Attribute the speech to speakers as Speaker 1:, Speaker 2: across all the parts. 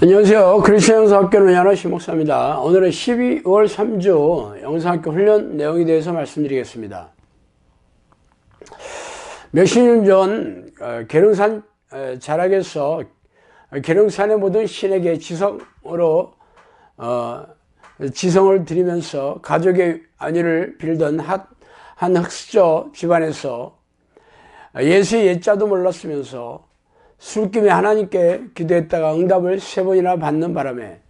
Speaker 1: 안녕하세요. 크리스천 영상학교 논현아 심목사입니다. 오늘은 12월 3주 영상학교 훈련 내용에 대해서 말씀드리겠습니다. 몇십 년 전 계룡산 자락에서 계룡산의 모든 신에게 지성을 드리면서 가족의 안위를 빌던 한 흑수저 집안에서 예수의 예자도 몰랐으면서 술김에 하나님께 기도했다가 응답을 3번이나 받는 바람에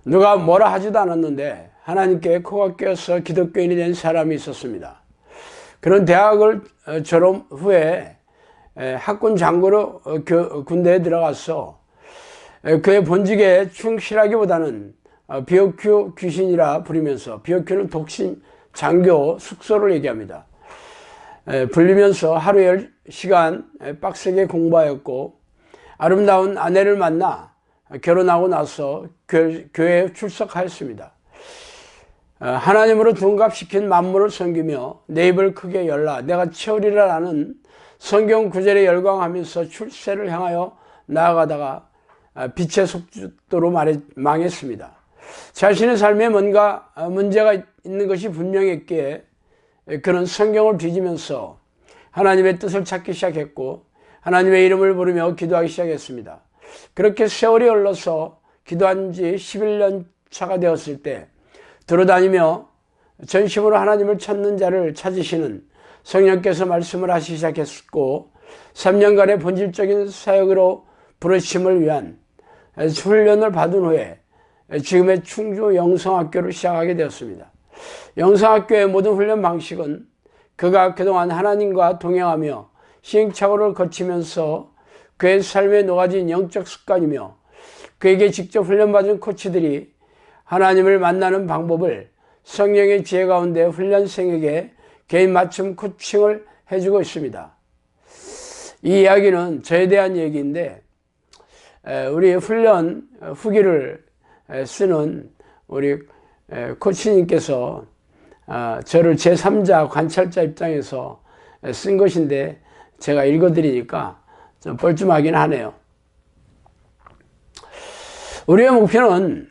Speaker 1: 누가 뭐라 하지도 않았는데 하나님께 코가 끼어서 기독교인이 된 사람이 있었습니다. 그런 대학을 졸업 후에 학군 장교로 군대에 들어가서 그의 본직에 충실하기보다는 비오큐 귀신이라 부리면서, 비오큐는 독신 장교 숙소를 얘기합니다. 불리면서 하루 10시간 빡세게 공부하였고, 아름다운 아내를 만나 결혼하고 나서 교회에 출석하였습니다. 하나님으로 둔갑시킨 만물을 섬기며 내 입을 크게 열라 내가 채우리라라는 성경 구절에 열광하면서 출세를 향하여 나아가다가 빛의 속도로 망했습니다. 자신의 삶에 뭔가 문제가 있는 것이 분명했기에 그는 성경을 뒤지면서 하나님의 뜻을 찾기 시작했고, 하나님의 이름을 부르며 기도하기 시작했습니다. 그렇게 세월이 흘러서 기도한 지 11년 차가 되었을 때 돌아다니며 전심으로 하나님을 찾는 자를 찾으시는 성령께서 말씀을 하시기 시작했고, 3년간의 본질적인 사역으로 부르심을 위한 훈련을 받은 후에 지금의 충주 영성학교를 시작하게 되었습니다. 영성학교의 모든 훈련 방식은 그가 그동안 하나님과 동행하며 시행착오를 거치면서 그의 삶에 녹아진 영적 습관이며, 그에게 직접 훈련받은 코치들이 하나님을 만나는 방법을 성령의 지혜 가운데 훈련생에게 개인 맞춤 코칭을 해주고 있습니다. 이 이야기는 저에 대한 얘기인데, 우리 훈련 후기를 쓰는 우리 코치님께서 저를 제3자 관찰자 입장에서 쓴 것인데 제가 읽어드리니까 좀 뻘쭘하긴 하네요. 우리의 목표는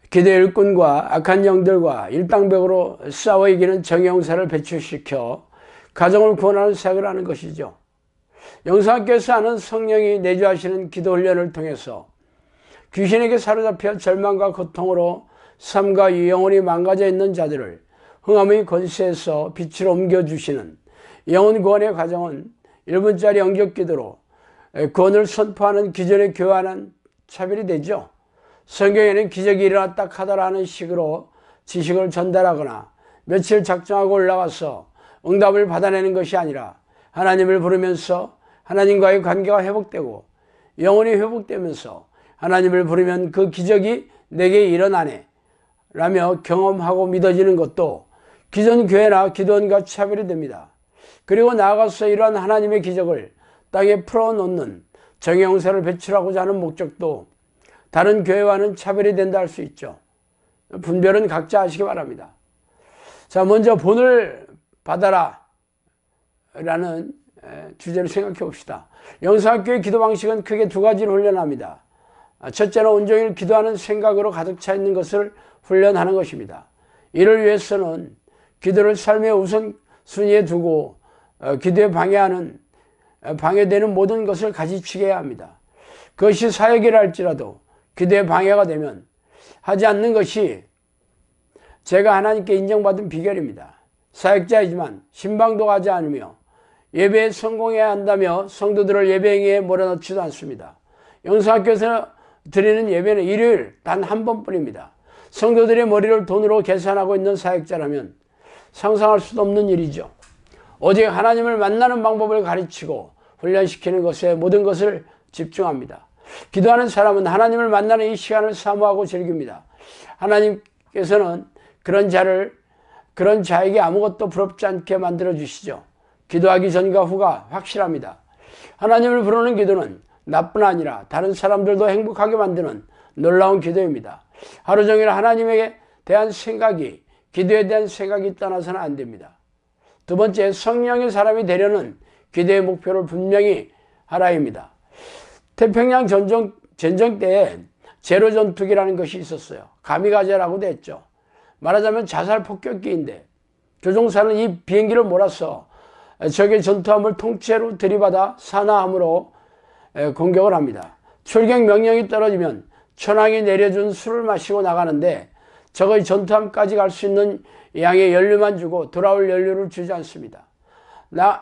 Speaker 1: 기도의 일꾼과 악한 영들과 일당백으로 싸워 이기는 정의용사를 배출시켜 가정을 구원하는 사역을 하는 것이죠. 영상학교에서 하는 성령이 내주하시는 기도훈련을 통해서 귀신에게 사로잡혀 절망과 고통으로 삶과 영혼이 망가져 있는 자들을 흥함의 권세에서 빛으로 옮겨주시는 영혼 구원의 과정은 1분짜리 영접기도로 구원을 선포하는 기존의 교회와는 차별이 되죠. 성경에는 기적이 일어났다 하더라는 식으로 지식을 전달하거나 며칠 작정하고 올라가서 응답을 받아내는 것이 아니라, 하나님을 부르면서 하나님과의 관계가 회복되고 영혼이 회복되면서 하나님을 부르면 그 기적이 내게 일어나네 라며 경험하고 믿어지는 것도 기존 교회나 기도원과 차별이 됩니다. 그리고 나아가서 이러한 하나님의 기적을 땅에 풀어놓는 정의용사를 배출하고자 하는 목적도 다른 교회와는 차별이 된다 할 수 있죠. 분별은 각자 하시기 바랍니다. 자, 먼저 본을 받아라 라는 주제를 생각해 봅시다. 영상학교의 기도 방식은 크게 두 가지를 훈련합니다. 첫째는 온종일 기도하는 생각으로 가득 차 있는 것을 훈련하는 것입니다. 이를 위해서는 기도를 삶의 우선순위에 두고 기도에 방해되는 모든 것을 가지치게 해야 합니다. 그것이 사역이라 할지라도 기도에 방해가 되면 하지 않는 것이 제가 하나님께 인정받은 비결입니다. 사역자이지만 신방도 가지 않으며 예배에 성공해야 한다며 성도들을 예배행위에 몰아넣지도 않습니다. 영상학교에서 드리는 예배는 일요일 단 한 번뿐입니다. 성도들의 머리를 돈으로 계산하고 있는 사역자라면 상상할 수도 없는 일이죠. 오직 하나님을 만나는 방법을 가르치고 훈련시키는 것에 모든 것을 집중합니다. 기도하는 사람은 하나님을 만나는 이 시간을 사모하고 즐깁니다. 하나님께서는 그런 자에게 아무것도 부럽지 않게 만들어 주시죠. 기도하기 전과 후가 확실합니다. 하나님을 부르는 기도는 나뿐 아니라 다른 사람들도 행복하게 만드는 놀라운 기도입니다. 하루 종일 하나님에 대한 생각이, 기도에 대한 생각이 떠나서는 안 됩니다. 두 번째, 성령의 사람이 되려는 기도의 목표를 분명히 하라입니다. 태평양 전쟁 때에 제로 전투기라는 것이 있었어요. 가미가제라고도 했죠. 말하자면 자살 폭격기인데 조종사는 이 비행기를 몰아서 적의 전투함을 통째로 들이받아 산화함으로 공격을 합니다. 출격 명령이 떨어지면 천황이 내려준 술을 마시고 나가는데 적의 전투함까지 갈 수 있는 양의 연료만 주고 돌아올 연료를 주지 않습니다.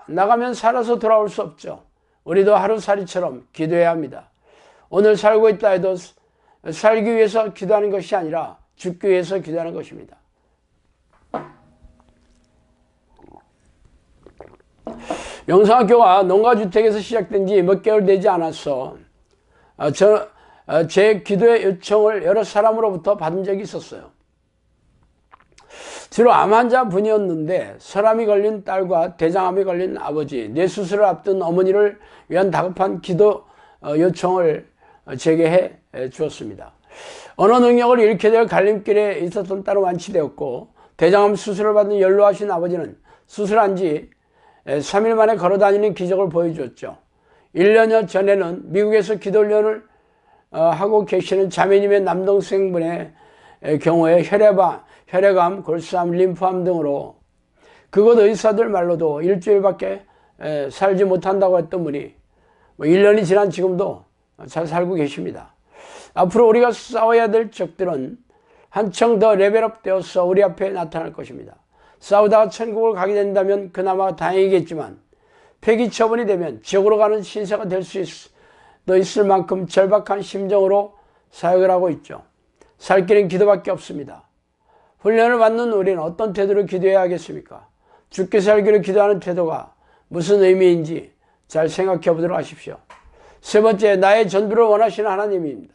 Speaker 1: 나가면 살아서 돌아올 수 없죠. 우리도 하루살이처럼 기도해야 합니다. 오늘 살고 있다 해도 살기 위해서 기도하는 것이 아니라 죽기 위해서 기도하는 것입니다. 영성학교가 농가주택에서 시작된 지 몇 개월 되지 않았어. 제 기도의 요청을 여러 사람으로부터 받은 적이 있었어요. 주로 암 환자 분이었는데 설암이 걸린 딸과 대장암이 걸린 아버지, 뇌수술을 앞둔 어머니를 위한 다급한 기도 요청을 제게 해 주었습니다. 언어 능력을 잃게 되어 갈림길에 있었던 딸은 완치되었고, 대장암 수술을 받은 연로하신 아버지는 수술한 지 3일 만에 걸어다니는 기적을 보여주었죠. 1년여 전에는 미국에서 기도훈련을 하고 계시는 자매님의 남동생분의 경우에 혈액암, 골수암, 림프암 등으로 그곳 의사들 말로도 일주일밖에 살지 못한다고 했던 분이 1년이 지난 지금도 잘 살고 계십니다. 앞으로 우리가 싸워야 될 적들은 한층 더 레벨업 되어서 우리 앞에 나타날 것입니다. 싸우다가 천국을 가게 된다면 그나마 다행이겠지만 폐기 처분이 되면 지옥으로 가는 신세가 될 수 있을 만큼 절박한 심정으로 사역을 하고 있죠. 살 길은 기도밖에 없습니다. 훈련을 받는 우리는 어떤 태도로 기도해야 하겠습니까? 죽게 살기를 기도하는 태도가 무슨 의미인지 잘 생각해 보도록 하십시오. 세 번째, 나의 전부를 원하시는 하나님입니다.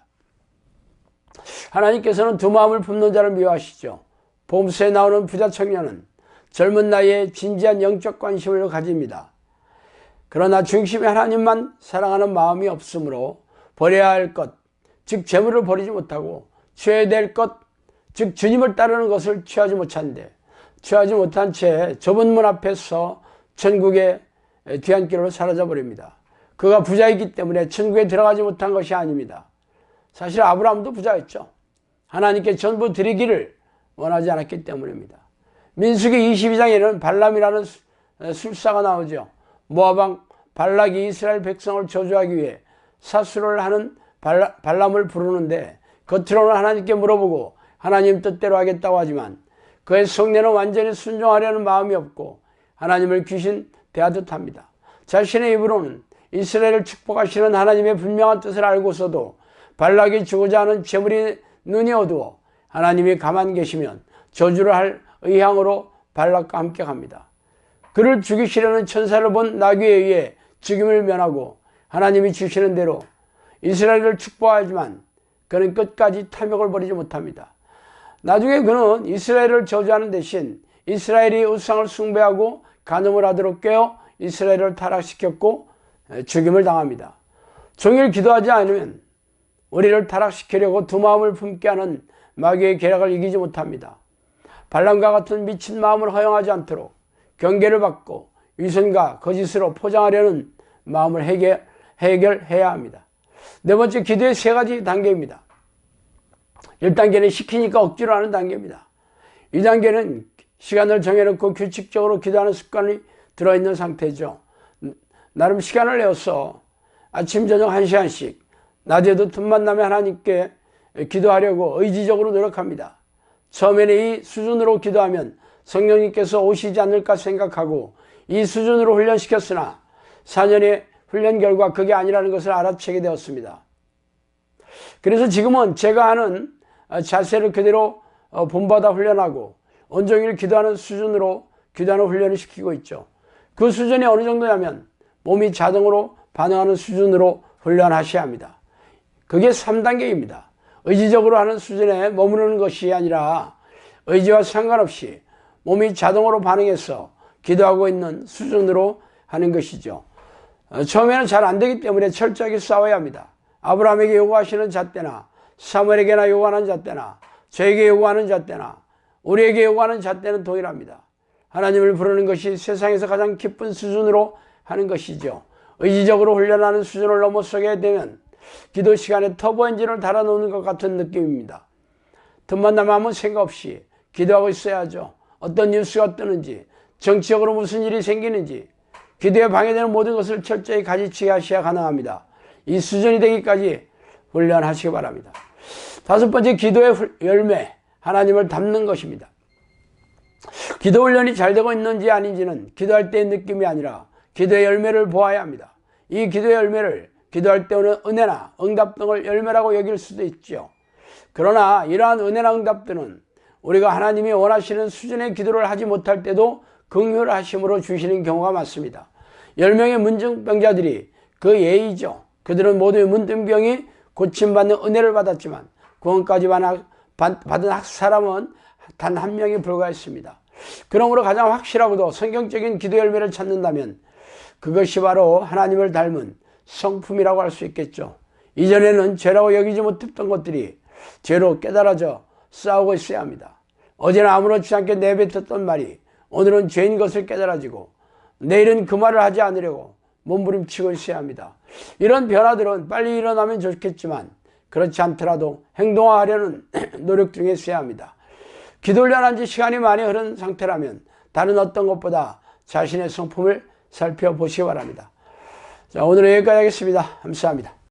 Speaker 1: 하나님께서는 두 마음을 품는 자를 미워하시죠. 보험서에 나오는 부자 청년은 젊은 나이에 진지한 영적 관심을 가집니다. 그러나 중심에 하나님만 사랑하는 마음이 없으므로 버려야 할 것, 즉 재물을 버리지 못하고 취해야 될 것, 즉 주님을 따르는 것을 취하지 못한 채 좁은 문 앞에서 천국의 뒤안길로 사라져 버립니다. 그가 부자이기 때문에 천국에 들어가지 못한 것이 아닙니다. 사실 아브라함도 부자였죠. 하나님께 전부 드리기를 원하지 않았기 때문입니다. 민수기 22장에는 발람이라는 술사가 나오죠. 모압왕 발락이 이스라엘 백성을 저주하기 위해 사수를 하는 발람을 부르는데 겉으로는 하나님께 물어보고 하나님 뜻대로 하겠다고 하지만 그의 속내는 완전히 순종하려는 마음이 없고 하나님을 귀신 대하듯 합니다. 자신의 입으로는 이스라엘을 축복하시는 하나님의 분명한 뜻을 알고서도 발락이 주고자 하는 재물이 눈이 어두워 하나님이 가만 계시면 저주를 할 의향으로 발락과 함께 갑니다. 그를 죽이시려는 천사를 본 나귀에 의해 죽임을 면하고 하나님이 주시는 대로 이스라엘을 축복하지만 그는 끝까지 탐욕을 버리지 못합니다. 나중에 그는 이스라엘을 저주하는 대신 이스라엘이 우상을 숭배하고 간음을 하도록 깨어 이스라엘을 타락시켰고 죽임을 당합니다. 종일 기도하지 않으면 우리를 타락시키려고 두 마음을 품게 하는 마귀의 계략을 이기지 못합니다. 발람과 같은 미친 마음을 허용하지 않도록 경계를 받고 위선과 거짓으로 포장하려는 마음을 해결해야 합니다. 네 번째, 기도의 세 가지 단계입니다. 1단계는 시키니까 억지로 하는 단계입니다. 2단계는 시간을 정해놓고 규칙적으로 기도하는 습관이 들어있는 상태죠. 나름 시간을 내어서 아침 저녁 1시간씩 낮에도 틈만 나면 하나님께 기도하려고 의지적으로 노력합니다. 처음에는 이 수준으로 기도하면 성령님께서 오시지 않을까 생각하고 이 수준으로 훈련시켰으나 4년의 훈련 결과 그게 아니라는 것을 알아채게 되었습니다. 그래서 지금은 제가 하는 자세를 그대로 본받아 훈련하고 온종일 기도하는 수준으로 기도하는 훈련을 시키고 있죠. 그 수준이 어느 정도냐면 몸이 자동으로 반응하는 수준으로 훈련하셔야 합니다. 그게 3단계입니다. 의지적으로 하는 수준에 머무르는 것이 아니라 의지와 상관없이 몸이 자동으로 반응해서 기도하고 있는 수준으로 하는 것이죠. 처음에는 잘 안 되기 때문에 철저하게 싸워야 합니다. 아브라함에게 요구하시는 잣대나 사무엘에게나 요구하는 잣대나 저에게 요구하는 잣대나 우리에게 요구하는 잣대는 동일합니다. 하나님을 부르는 것이 세상에서 가장 기쁜 수준으로 하는 것이죠. 의지적으로 훈련하는 수준을 넘어서게 되면 기도 시간에 터보 엔진을 달아놓는 것 같은 느낌입니다. 틈만 나면 아무 생각 없이 기도하고 있어야죠. 어떤 뉴스가 뜨는지, 정치적으로 무슨 일이 생기는지, 기도에 방해되는 모든 것을 철저히 가지치기 하셔야 가능합니다. 이 수준이 되기까지 훈련하시기 바랍니다. 다섯 번째, 기도의 열매, 하나님을 닮는 것입니다. 기도 훈련이 잘 되고 있는지 아닌지는 기도할 때의 느낌이 아니라 기도의 열매를 보아야 합니다. 이 기도의 열매를 기도할 때 오는 은혜나 응답 등을 열매라고 여길 수도 있죠. 그러나 이러한 은혜나 응답들은 우리가 하나님이 원하시는 수준의 기도를 하지 못할 때도 긍휼하심으로 주시는 경우가 많습니다. 10명의 문둥병자들이 그 예이죠. 그들은 모두의 문둥병이 고침받는 은혜를 받았지만 구원까지 받은 사람은 단 한 명에 불과했습니다. 그러므로 가장 확실하고도 성경적인 기도 열매를 찾는다면 그것이 바로 하나님을 닮은 성품이라고 할 수 있겠죠. 이전에는 죄라고 여기지 못했던 것들이 죄로 깨달아져 싸우고 있어야 합니다. 어제는 아무렇지 않게 내뱉었던 말이 오늘은 죄인 것을 깨달아지고 내일은 그 말을 하지 않으려고 몸부림치고 있어야 합니다. 이런 변화들은 빨리 일어나면 좋겠지만 그렇지 않더라도 행동화하려는 노력 중에 있어야 합니다. 기도 훈련한 지 시간이 많이 흐른 상태라면 다른 어떤 것보다 자신의 성품을 살펴보시기 바랍니다. 자, 오늘은 여기까지 하겠습니다. 감사합니다.